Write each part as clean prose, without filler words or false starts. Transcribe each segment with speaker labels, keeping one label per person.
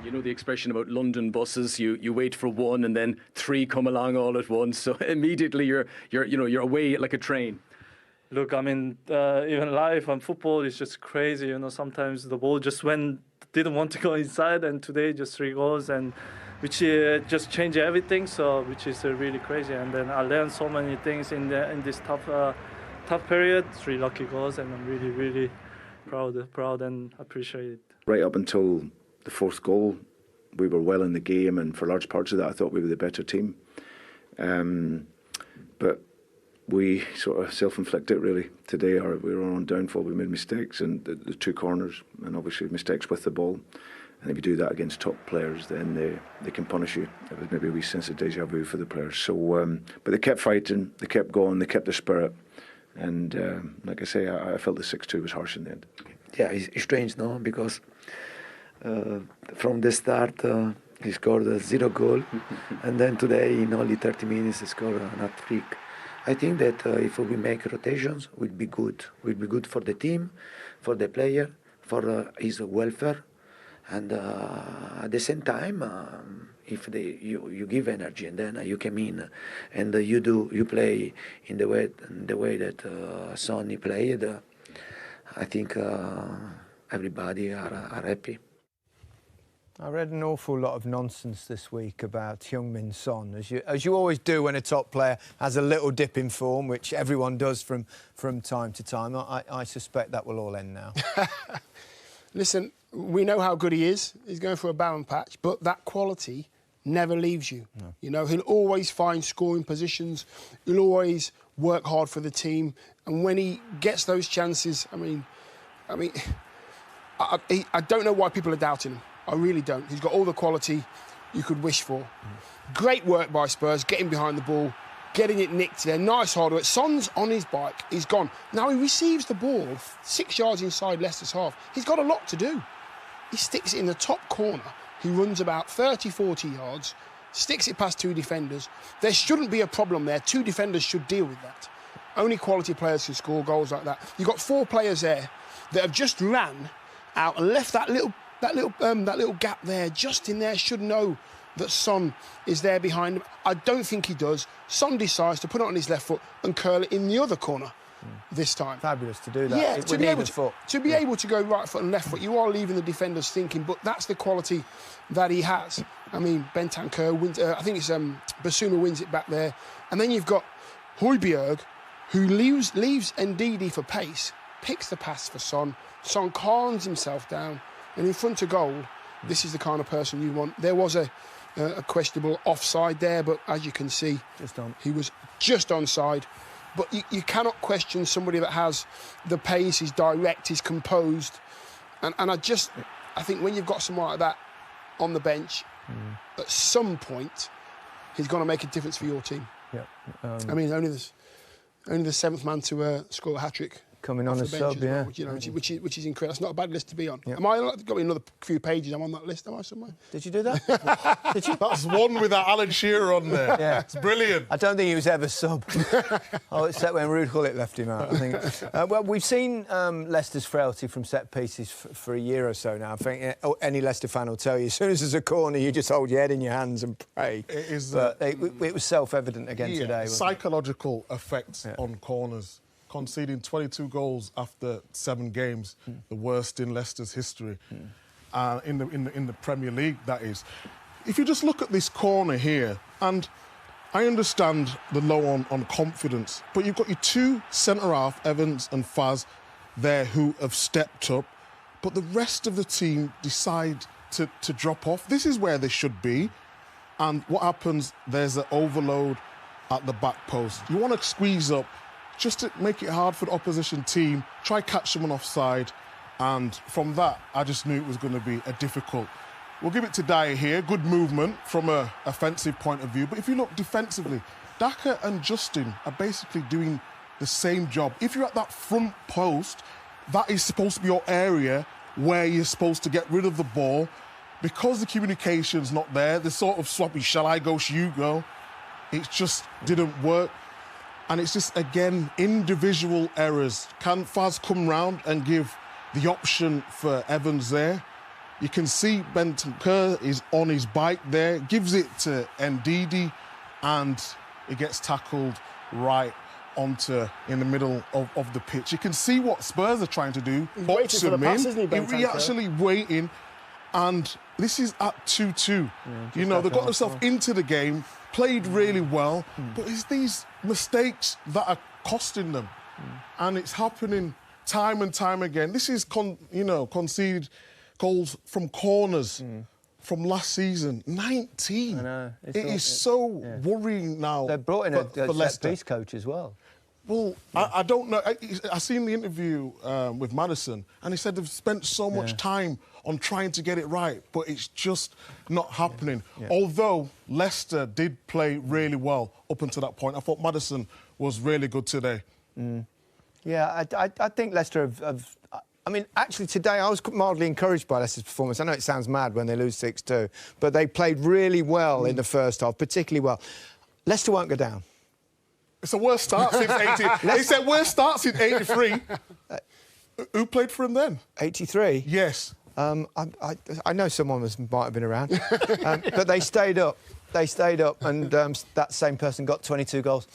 Speaker 1: You know the expression about London buses, you wait for one and then three come along all at once, so immediately you're away like a train.
Speaker 2: Look, I mean, even live on football is just crazy. You know, sometimes the ball just didn't want to go inside, and today just 3 goals, and which just changed everything. So, which is really crazy. And then I learned so many things in this tough period. 3 lucky goals, and I'm really, really proud and appreciate it.
Speaker 3: Right up until the 4th goal, we were well in the game, and for large parts of that, I thought we were the better team. But we sort of self-inflicted really. Today we were on downfall, we made mistakes, and the 2 corners, and obviously mistakes with the ball. And if you do that against top players, then they can punish you. It was maybe a wee sense of deja vu for the players. So, but they kept fighting, they kept going, they kept their spirit. And like I say, I felt the 6-2 was harsh in the end.
Speaker 4: Yeah, it's strange, no? Because from the start, he scored a 0 goal, and then today, in only 30 minutes, he scored a hat-trick. I think that if we make rotations, it will be good. It will be good for the team, for the player, for his welfare, and at the same time, if you give energy and then you come in and you play in the way that Sonny played, I think everybody are happy.
Speaker 5: I read an awful lot of nonsense this week about Heung-min Son, as you always do when a top player has a little dip in form, which everyone does from time to time. I suspect that will all end now.
Speaker 6: Listen, we know how good he is. He's going for a barren patch, but that quality never leaves you. No. You know, he'll always find scoring positions. He'll always work hard for the team. And when he gets those chances, I don't know why people are doubting him. I really don't. He's got all the quality you could wish for. Great work by Spurs, getting behind the ball, getting it nicked there. Nice hard work. Son's on his bike. He's gone. Now he receives the ball 6 yards inside Leicester's half. He's got a lot to do. He sticks it in the top corner. He runs about 30, 40 yards, sticks it past 2 defenders. There shouldn't be a problem there. 2 defenders should deal with that. Only quality players can score goals like that. You've got 4 players there that have just ran out and left that little gap there, just in there, should know that Son is there behind him. I don't think he does. Son decides to put it on his left foot and curl it in the other corner this time.
Speaker 5: Fabulous to do that.
Speaker 6: Yeah, to be able to go right foot and left foot, you are leaving the defenders thinking, but that's the quality that he has. I mean, Bentancur wins, I think it's Basuma wins it back there. And then you've got Højbjerg, who leaves Ndidi for pace, picks the pass for Son. Son calms himself down. And in front of goal, this is the kind of person you want. There was a questionable offside there, but as you can see, he was just onside. But you cannot question somebody that has the pace, is direct, is composed. And I think when you've got someone like that on the bench, at some point, he's going to make a difference for your team.
Speaker 5: Yeah.
Speaker 6: I mean, only the 7th man to score a hat-trick.
Speaker 5: Coming on a sub, yeah.
Speaker 6: Well, you know, which is incredible. That's not a bad list to be on. Yep. Got me another few pages. I'm on that list, am I, somewhere?
Speaker 5: Did you do that? Did you?
Speaker 7: That's one with that Alan Shearer on there. Yeah. It's brilliant.
Speaker 5: I don't think he was ever sub. Except when Ruud Gullit left him out, I think. Well, we've seen Leicester's frailty from set pieces for a year or so now. I think any Leicester fan will tell you, as soon as there's a corner, you just hold your head in your hands and pray. It is. But it was self-evident again today.
Speaker 7: Psychological effects on corners. Conceding 22 goals after 7 games, the worst in Leicester's history, in the Premier League, that is. If you just look at this corner here, and I understand the low on confidence, but you've got your 2 centre-half, Evans and Faz, there who have stepped up, but the rest of the team decide to drop off. This is where they should be, and what happens, there's an overload at the back post. You want to squeeze up, just to make it hard for the opposition team, try catch someone offside, and from that, I just knew it was going to be a difficult. We'll give it to Dyer here. Good movement from an offensive point of view, but if you look defensively, Daka and Justin are basically doing the same job. If you're at that front post, that is supposed to be your area where you're supposed to get rid of the ball. Because the communication's not there, the sort of sloppy, shall I go, shall you go, it just didn't work. And it's just, again, individual errors. Can Faz come round and give the option for Evans there? You can see Bentancur is on his bike there, gives it to Ndidi, and it gets tackled right onto in the middle of the pitch. You can see what Spurs are trying to do.
Speaker 6: He's waiting for the pass, isn't he, Bentancur?
Speaker 7: He's actually waiting, and this is at 2-2. You know, they got themselves into the game, played really well, but it's these mistakes that are costing them, and it's happening time and time again. This is, conceded goals from corners from last season. 19.
Speaker 5: I know.
Speaker 7: It is so worrying now.
Speaker 5: They brought in a
Speaker 7: Leicester.
Speaker 5: set-piece coach as well.
Speaker 7: Well, I don't know. I seen the interview with Maddison, and he said they've spent so much time on trying to get it right, but it's just not happening. Although Leicester did play really well up until that point. I thought Maddison was really good today.
Speaker 5: Yeah, I think Leicester have I mean, actually, today I was mildly encouraged by Leicester's performance. I know it sounds mad when they lose 6-2, but they played really well in the first half, particularly well. Leicester won't go down.
Speaker 7: It's the worst start since 80. They said worst start since 83. Who played for him then?
Speaker 5: 83?
Speaker 7: Yes.
Speaker 5: I know someone might have been around. But they stayed up. They stayed up, and that same person got 22 goals.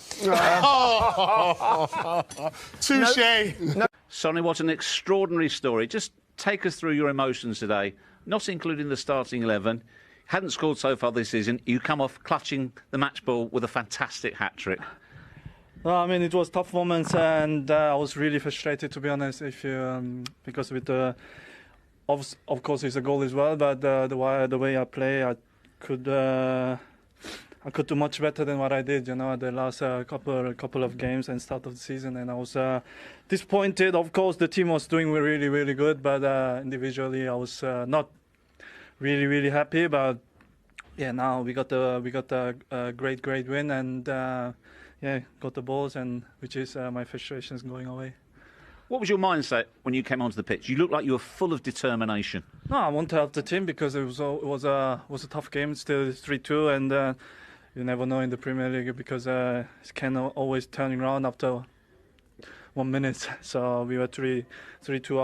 Speaker 7: Touché.
Speaker 5: No.
Speaker 8: Sonny, what an extraordinary story. Just take us through your emotions today, not including the starting 11. Hadn't scored so far this season. You come off clutching the match ball with a fantastic hat-trick.
Speaker 2: Well, I mean, it was tough moments, and I was really frustrated, to be honest, because with the... Of course, it's a goal as well, but the way I play, I could do much better than what I did, the last couple of games and start of the season, and I was disappointed. Of course, the team was doing really, really good, but individually, I was not really happy. But yeah, now we got a great win, and got the balls, and which is my frustrations going away.
Speaker 8: What was your mindset when you came onto the pitch? You looked like you were full of determination.
Speaker 2: No, I want to help the team because it was a tough game. Still 3-2, and you never know in the Premier League because it can always turn around after 1 minute. So we were 3-2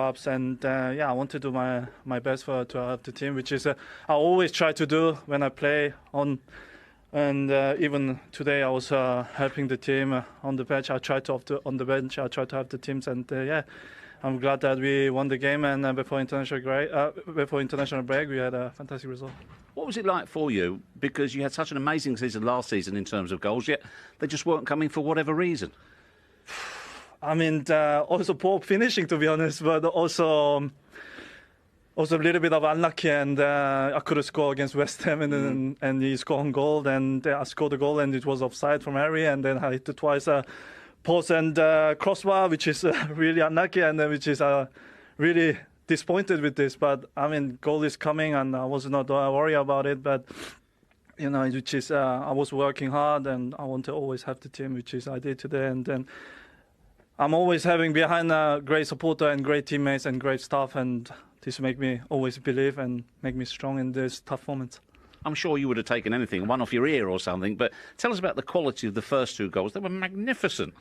Speaker 2: ups, and I want to do my best to help the team, which is I always try to do when I play on. And even today, I was helping the team on the bench. I tried to on the bench. I tried to help the teams, and I'm glad that we won the game. And before international break, we had a fantastic result.
Speaker 8: What was it like for you? Because you had such an amazing season last season in terms of goals, yet they just weren't coming for whatever reason.
Speaker 2: I mean, also poor finishing, to be honest, but also a little bit of unlucky, and I could have scored against West Ham, and he scored on goal, and I scored a goal, and it was offside from Harry, and then I hit it twice, post and crossbar, which is really unlucky, and which is really disappointed with this. But I mean, goal is coming, and I was not worried about it. But which is I was working hard, and I want to always have the team, which is I did today, and then I'm always having behind a great supporter and great teammates and great staff, and this make me always believe and make me strong in these tough moments.
Speaker 8: I'm sure you would have taken anything, one off your ear or something, but tell us about the quality of the first two goals. They were magnificent.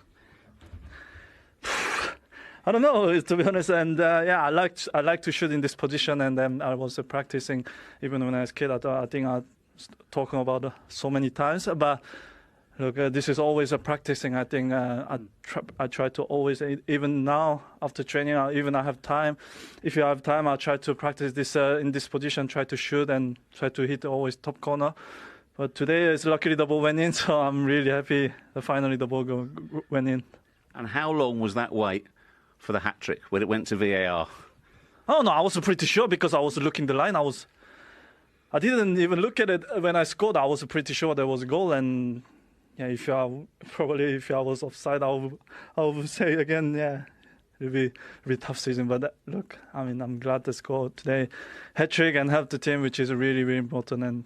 Speaker 2: I don't know, to be honest, and I like to shoot in this position, and then I was practicing even when I was a kid. I think I was talking about it so many times, but look, this is always a practicing. I think I try to always, even now after training, even I have time. If you have time, I'll try to practice this in this position, try to shoot and try to hit always top corner. But today, luckily the ball went in, so I'm really happy that finally the ball went in.
Speaker 8: And how long was that wait for the hat-trick when it went to VAR?
Speaker 2: Oh no, I was pretty sure because I was looking the line. I didn't even look at it when I scored. I was pretty sure there was a goal, and yeah, if I was offside, I would say again, it'll be a tough season. But look, I mean, I'm glad to score today, hat-trick, and help the team, which is really, really important. And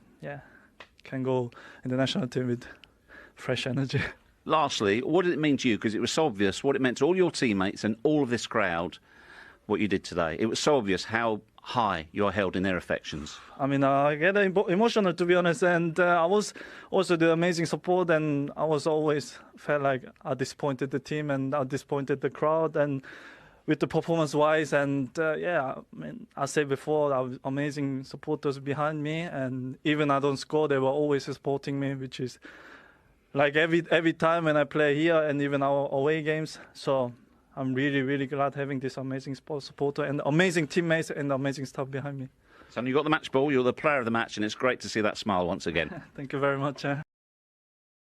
Speaker 2: can go in the national team with fresh energy.
Speaker 8: Lastly, what did it mean to you? Because it was so obvious what it meant to all your teammates and all of this crowd, what you did today. It was so obvious how high you're held in their affections. I
Speaker 2: mean, I get emotional, to be honest, and I was also the amazing support, and I was always felt like I disappointed the team and I disappointed the crowd, and with the performance-wise, and yeah, I mean, I said before, I have amazing supporters behind me, and even I don't score, they were always supporting me, which is like every time when I play here and even our away games. So I'm really, really glad having this amazing supporter and amazing teammates and amazing staff behind me.
Speaker 8: So you got the match ball, you're the player of the match, and it's great to see that smile once again.
Speaker 2: Thank you very much.